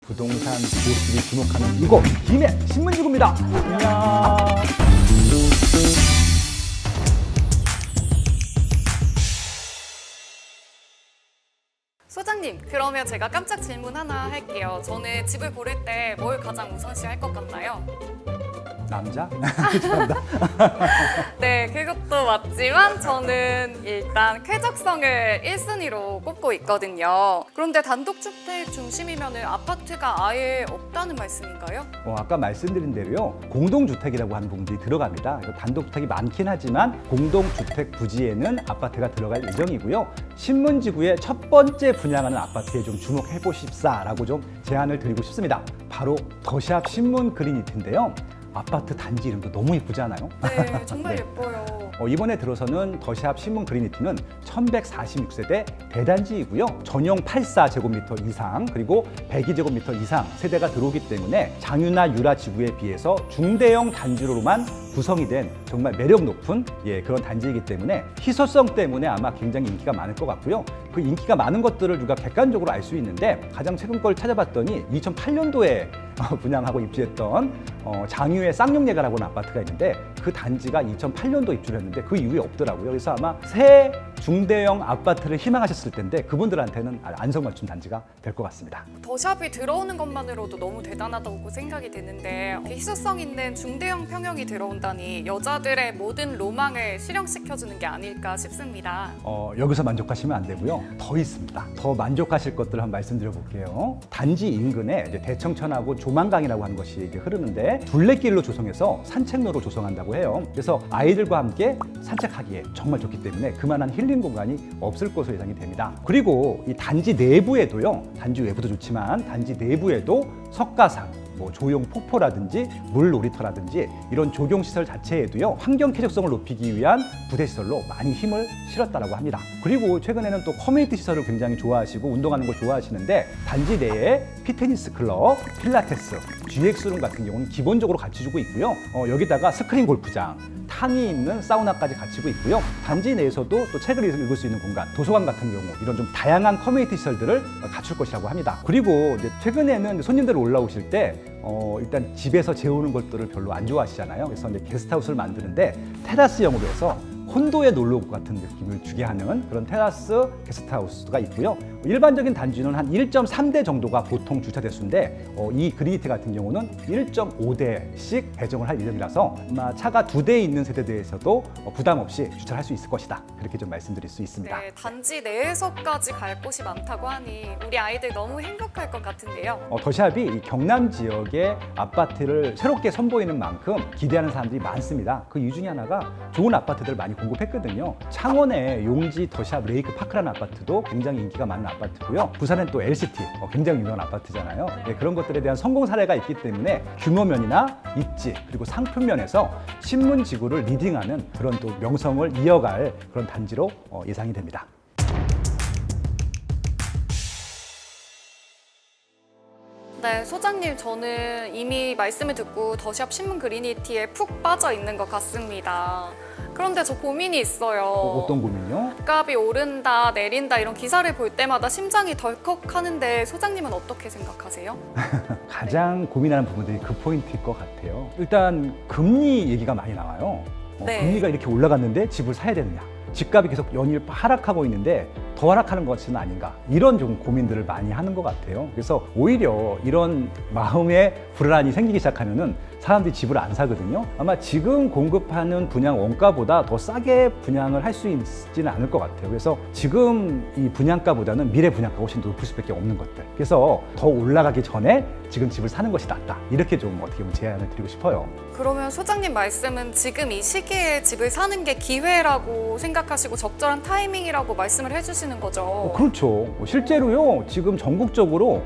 부동산 보수들이 주목하는 이곳 김해 신문지구입니다. 안녕. 소장님, 그러면 제가 깜짝 질문 하나 할게요. 저는 집을 고를 때 뭘 가장 우선시할 것 같나요? 남자? 네, 그것도 맞지만 저는 일단 쾌적성을 1순위로 꼽고 있거든요. 그런데 단독주택 중심이면 아파트가 아예 없다는 말씀인가요? 아까 말씀드린 대로요. 공동주택이라고 하는 부분들이 들어갑니다. 단독주택이 많긴 하지만 공동주택 부지에는 아파트가 들어갈 예정이고요. 신문지구의 첫 번째 분양하는 아파트에 좀 주목해 보십사라고 좀 제안을 드리고 싶습니다. 바로 더샵 신문 그린이트인데요. 아파트 단지 이름도 너무 예쁘지 않아요? 네, 정말 네. 예뻐요. 이번에 들어서는 더샵 신문 그린이트는 1146세대 대단지이고요. 전용 84제곱미터 이상 그리고 102제곱미터 이상 세대가 들어오기 때문에 장유나 유라 지구에 비해서 중대형 단지로만 구성이 된 정말 매력 높은 그런 단지이기 때문에 희소성 때문에 아마 굉장히 인기가 많을 것 같고요. 그 인기가 많은 것들을 우리가 객관적으로 알 수 있는데 가장 최근 걸 찾아봤더니 2008년도에 분양하고 입주했던 장유의 쌍용예가라고 하는 아파트가 있는데 그 단지가 2008년도 입주를 했는데 그 이후에 없더라고요. 그래서 아마 새 중대형 아파트를 희망하셨을 텐데 그분들한테는 안성맞춤 단지가 될 것 같습니다. 더샵이 들어오는 것만으로도 너무 대단하다고 생각이 되는데 희소성 있는 중대형 평형이 들어온다니 여자들의 모든 로망을 실현시켜주는 게 아닐까 싶습니다. 여기서 만족하시면 안 되고요. 더 있습니다. 더 만족하실 것들을 한번 말씀드려 볼게요. 단지 인근에 이제 대청천하고 조만강이라고 하는 것이 이게 흐르는데 둘레길로 조성해서 산책로로 조성한다고 해요. 그래서 아이들과 함께 산책하기에 정말 좋기 때문에 그만한 힐링 공간이 없을 것으로 예상이 됩니다. 그리고 이 단지 내부에도요. 단지 외부도 좋지만 단지 내부에도 석가상, 조용 폭포라든지 물 놀이터라든지 이런 조경 시설 자체에도요 환경 쾌적성을 높이기 위한 부대 시설로 많이 힘을 실었다라고 합니다. 그리고 최근에는 또 커뮤니티 시설을 굉장히 좋아하시고 운동하는 걸 좋아하시는데 단지 내에 피트니스 클럽, 필라테스, GX룸 같은 경우는 기본적으로 갖춰주고 있고요. 여기다가 스크린 골프장, 탕이 있는 사우나까지 갖추고 있고요. 단지 내에서도 또 책을 읽을 수 있는 공간, 도서관 같은 경우 이런 좀 다양한 커뮤니티 시설들을 갖출 것이라고 합니다. 그리고 이제 최근에는 손님들 올라오실 때 일단 집에서 재우는 것들을 별로 안 좋아하시잖아요. 그래서 이제 게스트하우스를 만드는데 테라스형으로 해서 콘도에 놀러 올 것 같은 느낌을 주게 하는 그런 테라스 게스트하우스가 있고요. 일반적인 단지는 한 1.3대 정도가 보통 주차 대수인데 이 그린이트 같은 경우는 1.5대씩 배정을 할 예정이라서 아마 차가 2대 있는 세대대에서도 부담 없이 주차를 할 수 있을 것이다. 그렇게 좀 말씀드릴 수 있습니다. 네, 단지 내에서까지 갈 곳이 많다고 하니 우리 아이들 너무 행복할 것 같은데요. 더샵이 이 경남 지역의 아파트를 새롭게 선보이는 만큼 기대하는 사람들이 많습니다. 그 이유 중에 하나가 좋은 아파트들을 많이 공급했거든요. 창원의 용지 더샵 레이크 파크라는 아파트도 굉장히 인기가 많은 아파트고요. 부산엔 또 LCT 굉장히 유명한 아파트잖아요. 네, 그런 것들에 대한 성공 사례가 있기 때문에 규모면이나 입지 그리고 상품면에서 신문지구를 리딩하는 그런 또 명성을 이어갈 그런 단지로 예상이 됩니다. 네, 소장님, 저는 이미 말씀을 듣고 더샵 신문 그린이티에 푹 빠져 있는 것 같습니다. 그런데 저 고민이 있어요. 어떤 고민이요? 값이 오른다, 내린다 이런 기사를 볼 때마다 심장이 덜컥하는데 소장님은 어떻게 생각하세요? 가장 고민하는 부분들이 그 포인트일 것 같아요. 일단 금리 얘기가 많이 나와요. 네. 금리가 이렇게 올라갔는데 집을 사야 되느냐. 집값이 계속 연일 하락하고 있는데 더 하락하는 것은 아닌가 이런 좀 고민들을 많이 하는 것 같아요. 그래서 오히려 이런 마음의 불안이 생기기 시작하면은 사람들이 집을 안 사거든요. 아마 지금 공급하는 분양 원가보다 더 싸게 분양을 할 수 있지는 않을 것 같아요. 그래서 지금 이 분양가보다는 미래 분양가가 훨씬 높을 수밖에 없는 것들. 그래서 더 올라가기 전에 지금 집을 사는 것이 낫다. 이렇게 좀 어떻게 보면 제안을 드리고 싶어요. 그러면 소장님 말씀은 지금 이 시기에 집을 사는 게 기회라고 생각하시고 적절한 타이밍이라고 말씀을 해주시는 거죠? 그렇죠. 실제로요. 지금 전국적으로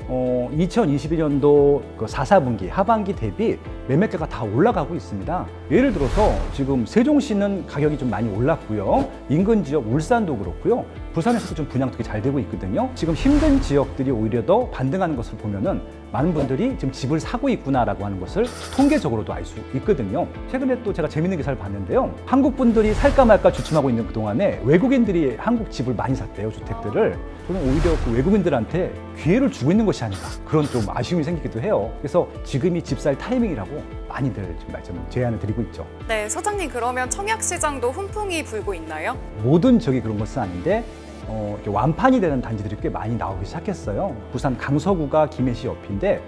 2022년도 그 4분기 하반기 대비 매매가가 다 올라가고 있습니다. 예를 들어서 지금 세종시는 가격이 좀 많이 올랐고요. 인근 지역 울산도 그렇고요. 부산에서도 좀 분양 되게 잘 되고 있거든요. 지금 힘든 지역들이 오히려 더 반등하는 것을 보면은 많은 분들이 지금 집을 사고 있구나라고 하는 것을 통계적으로도 알 수 있거든요. 최근에 또 제가 재밌는 기사를 봤는데요. 한국 분들이 살까 말까 주춤하고 있는 그동안에 외국인들이 한국 집을 많이 샀대요, 주택들을. 그럼 오히려 그 외국인들한테 기회를 주고 있는 것이 아닌가 그런 좀 아쉬움이 생기기도 해요. 그래서 지금이 집 살 타이밍이라고 많이들 지금 제안을 드리고 있죠. 네, 소장님 그러면 청약 시장도 훈풍이 불고 있나요? 모든 지역이 그런 것은 아닌데 이렇게 완판이 되는 단지들이 꽤 많이 나오기 시작했어요. 부산 강서구가 김해시 옆인데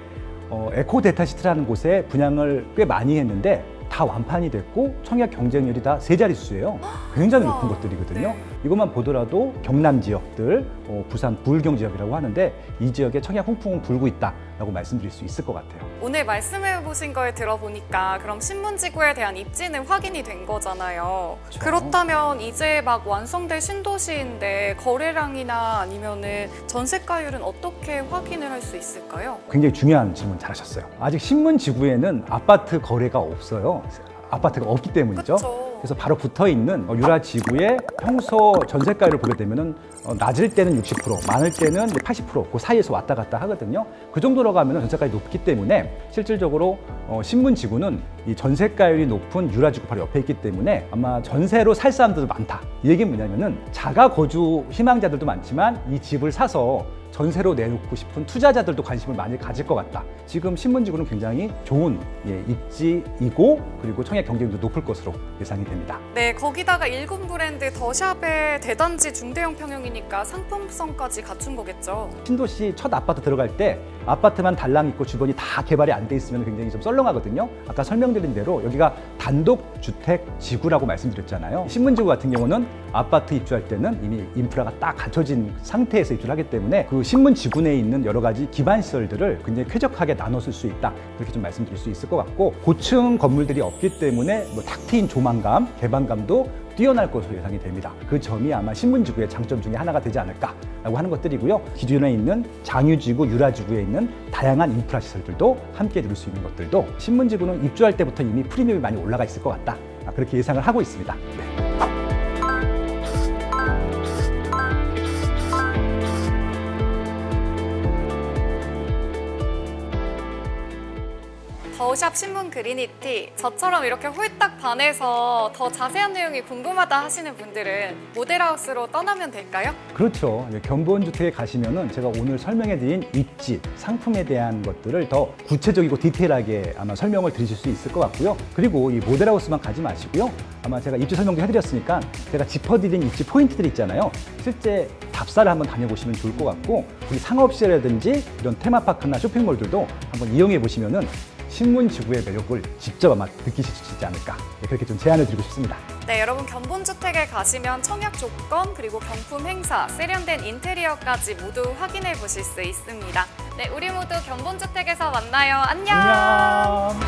에코데타시티라는 곳에 분양을 꽤 많이 했는데 다 완판이 됐고 청약 경쟁률이 다 세 자릿수예요. 굉장히 높은 우와, 것들이거든요. 네. 이것만 보더라도 경남 지역들, 부산 부울경 지역이라고 하는데 이 지역에 청약 훈풍은 불고 있다라고 말씀드릴 수 있을 것 같아요. 오늘 말씀해 보신 걸 들어보니까 그럼 신문지구에 대한 입지는 확인이 된 거잖아요. 그렇죠. 그렇다면 이제 막 완성될 신도시인데 거래량이나 아니면은 전세가율은 어떻게 확인을 할 수 있을까요? 굉장히 중요한 질문 잘하셨어요. 아직 신문지구에는 아파트 거래가 없어요. 아파트가 없기 때문이죠. 그쵸. 그래서 바로 붙어 있는 유라지구의 평소 전세가율을 보게 되면은 낮을 때는 60%, 많을 때는 80%그 사이에서 왔다 갔다 하거든요. 그 정도로 가면 전세가율이 높기 때문에 실질적으로 신문지구는 이 전세가율이 높은 유라지구 바로 옆에 있기 때문에 아마 전세로 살 사람들도 많다. 이 얘기는 뭐냐면은 자가 거주 희망자들도 많지만 이 집을 사서 전세로 내놓고 싶은 투자자들도 관심을 많이 가질 것 같다. 지금 신문지구는 굉장히 좋은 입지이고 그리고 청약 경쟁률도 높을 것으로 예상이 됩니다. 네, 거기다가 일군 브랜드 더샵의 대단지 중대형 평형이니까 상품성까지 갖춘 거겠죠. 신도시 첫 아파트 들어갈 때 아파트만 달랑 있고 주변이 다 개발이 안 돼 있으면 굉장히 좀 썰렁하거든요. 아까 설명드린 대로 여기가 단독주택 지구라고 말씀드렸잖아요. 신문지구 같은 경우는 아파트 입주할 때는 이미 인프라가 딱 갖춰진 상태에서 입주를 하기 때문에 그 신문지구 내에 있는 여러 가지 기반 시설들을 굉장히 쾌적하게 나눠 쓸 수 있다. 그렇게 좀 말씀드릴 수 있을 것 같고 고층 건물들이 없기 때문에 탁 트인 조망감, 개방감도 뛰어날 것으로 예상이 됩니다. 그 점이 아마 신문지구의 장점 중에 하나가 되지 않을까라고 하는 것들이고요. 기존에 있는 장유지구, 유라지구에 있는 다양한 인프라 시설들도 함께 누릴 수 있는 것들도 신문지구는 입주할 때부터 이미 프리미엄이 많이 올라가 있을 것 같다. 그렇게 예상을 하고 있습니다. 네. 더샵 신문 그리니티, 저처럼 이렇게 홀딱 반해서 더 자세한 내용이 궁금하다 하시는 분들은 모델하우스로 떠나면 될까요? 그렇죠. 견본주택에 가시면은 제가 오늘 설명해드린 입지, 상품에 대한 것들을 더 구체적이고 디테일하게 아마 설명을 드리실 수 있을 것 같고요. 그리고 이 모델하우스만 가지 마시고요. 아마 제가 입지 설명도 해드렸으니까 제가 짚어드린 입지 포인트들 있잖아요. 실제 답사를 한번 다녀보시면 좋을 것 같고 우리 상업시설이라든지 이런 테마파크나 쇼핑몰들도 한번 이용해 보시면은 신문지구의 매력을 직접 아마 느끼실 수 있지 않을까 그렇게 좀 제안을 드리고 싶습니다. 네, 여러분 견본주택에 가시면 청약 조건 그리고 경품 행사, 세련된 인테리어까지 모두 확인해 보실 수 있습니다. 네, 우리 모두 견본주택에서 만나요. 안녕. 안녕.